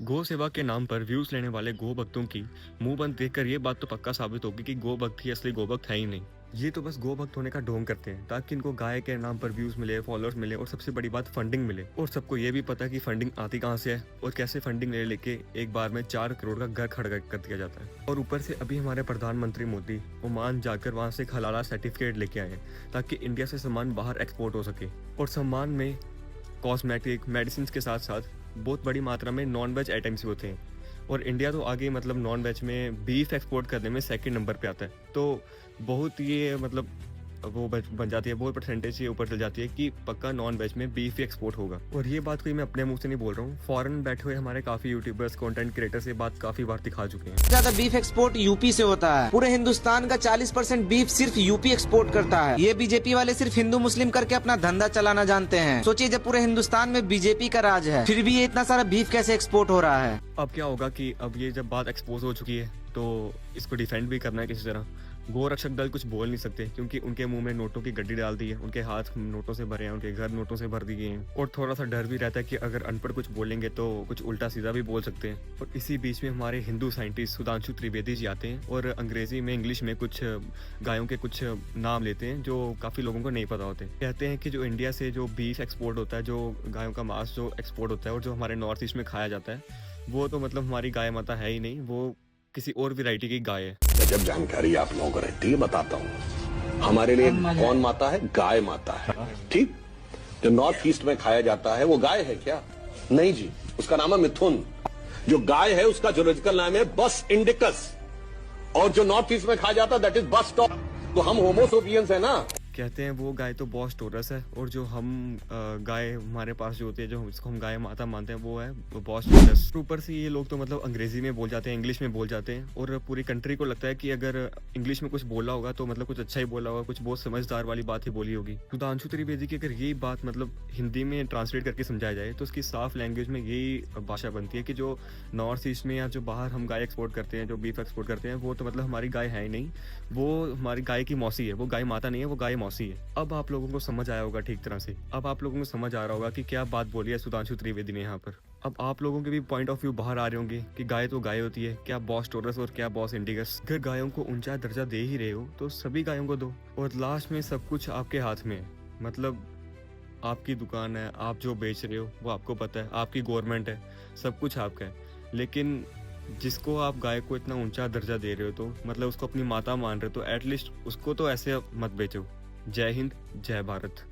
गौ सेवा के नाम पर व्यूज लेने वाले गौ भक्तों की मुंह बंद देखकर ये बात तो पक्का साबित होगी कि गौ भक्त ही असली गौ भक्त है ही नहीं। ये तो बस गौ भक्त होने का ढोंग करते हैं ताकि इनको गाय के नाम पर व्यूज मिले, फॉलोअर्स मिले और सबसे बड़ी बात फंडिंग मिले। और सबको ये भी पता है कि फंडिंग आती कहाँ से है और कैसे फंडिंग ले लेके एक बार में 4 करोड़ का घर खड़ा कर दिया जाता है। और ऊपर से अभी हमारे प्रधानमंत्री मोदी ओमान जाकर वहां से एक हलाला सर्टिफिकेट लेके आए हैं ताकि इंडिया से सामान बाहर एक्सपोर्ट हो सके। और सामान में कॉस्मेटिक मेडिसिन के साथ साथ बहुत बड़ी मात्रा में नॉन वेज आइटम्स भी होते हैं। और इंडिया तो आगे मतलब नॉन वेज में बीफ एक्सपोर्ट करने में सेकंड नंबर पे आता है। तो बहुत ये मतलब वो बन जाती है, बहुत परसेंटेज ये ऊपर चल जाती है कि पक्का नॉन वेज में बीफ ही एक्सपोर्ट होगा। और ये बात कोई मैं अपने मुंह से नहीं बोल रहा हूँ, फॉरेन बैठे हुए हमारे काफी यूट्यूबर्स, कंटेंट क्रिएटर्स ये बात काफी बार दिखा चुके हैं। ज्यादा बीफ एक्सपोर्ट यूपी से होता है। पूरे हिंदुस्तान का 40% बीफ सिर्फ यूपी एक्सपोर्ट करता है। ये बीजेपी वाले सिर्फ हिंदू मुस्लिम करके अपना धंधा चलाना जानते हैं। सोचिए जब पूरे हिंदुस्तान में बीजेपी का राज है, फिर भी ये इतना सारा बीफ कैसे एक्सपोर्ट हो रहा है। अब क्या होगा कि अब ये जब बात एक्सपोज हो चुकी है तो इसको डिफेंड भी करना है किसी तरह। गौ रक्षक दल कुछ बोल नहीं सकते क्योंकि उनके मुंह में नोटों की गड्डी डाल दी है, उनके हाथ नोटों से भरे हैं, उनके घर नोटों से भर दिए हैं। और थोड़ा सा डर भी रहता है कि अगर अनपढ़ कुछ बोलेंगे तो कुछ उल्टा सीधा भी बोल सकते हैं। और इसी बीच में हमारे हिंदू साइंटिस्ट सुधांशु त्रिवेदी जी आते हैं और अंग्रेजी में इंग्लिश में कुछ गायों के कुछ नाम लेते हैं जो काफ़ी लोगों को नहीं पता होते। कहते हैं कि जो इंडिया से जो बीफ एक्सपोर्ट होता है, जो गायों का मांस जो एक्सपोर्ट होता है और जो हमारे नॉर्थ ईस्ट में खाया जाता है, वो तो मतलब हमारी गाय माता है ही नहीं, वो किसी और वैरायटी की गाय है। जब जानकारी आप लोगों को रहती है, बताता हूँ। हमारे लिए कौन माता है? गाय माता है। ठीक। जो नॉर्थ ईस्ट में खाया जाता है वो गाय है क्या? नहीं जी, उसका नाम है मिथुन। जो गाय है उसका जूलॉजिकल नाम है बस इंडिकस, और जो नॉर्थ ईस्ट में खाया जाता है दैट इज बस टॉप। तो हम होमोसोपियंस है ना। कहते हैं वो गाय तो बॉस टोरस है और जो हम गाय हमारे पास जो होती है, जो इसको हम गाय माता मानते हैं, वो है बॉस टोरस। ऊपर से ये लोग तो मतलब अंग्रेजी में बोल जाते हैं, इंग्लिश में बोल जाते हैं और पूरी कंट्री को लगता है कि अगर इंग्लिश में कुछ बोला होगा तो मतलब कुछ अच्छा ही बोला होगा, कुछ बहुत समझदार वाली बात ही बोली होगी। सुधांशु त्रिवेदी की अगर यही बात मतलब हिंदी में ट्रांसलेट करके समझाया जाए तो उसकी साफ लैंग्वेज में यही भाषा बनती है कि जो नॉर्थ ईस्ट में या जो बाहर हम गाय एक्सपोर्ट करते हैं, जो बीफ एक्सपोर्ट करते हैं, वो तो मतलब हमारी गाय है ही नहीं, वो हमारी गाय की मौसी है। वो गाय माता नहीं है, वो गाय मौसी है। अब आप लोगों को समझ आया होगा ठीक तरह से। अब आप लोगों को समझ आ रहा होगा कि क्या बात बोली है सुधांशु त्रिवेदी ने यहाँ पर। अब आप लोगों के भी पॉइंट ऑफ व्यू बाहर आ रहे होंगे कि गाय तो गाय होती है, क्या बॉस टोरस और क्या बॉस इंडिगस। अगर गायों को ऊंचा दर्जा दे ही रहे हो तो सभी गायों को दो और लास्ट में सब कुछ आपके हाथ में है। मतलब आपकी दुकान है, आप जो बेच रहे हो वो आपको पता है, आपकी गवर्नमेंट है, सब कुछ आपका है। लेकिन जिसको आप गाय को इतना ऊंचा दर्जा दे रहे हो तो मतलब उसको अपनी माता मान रहे हो तो एटलीस्ट उसको तो ऐसे मत बेचो। जय हिंद, जय भारत।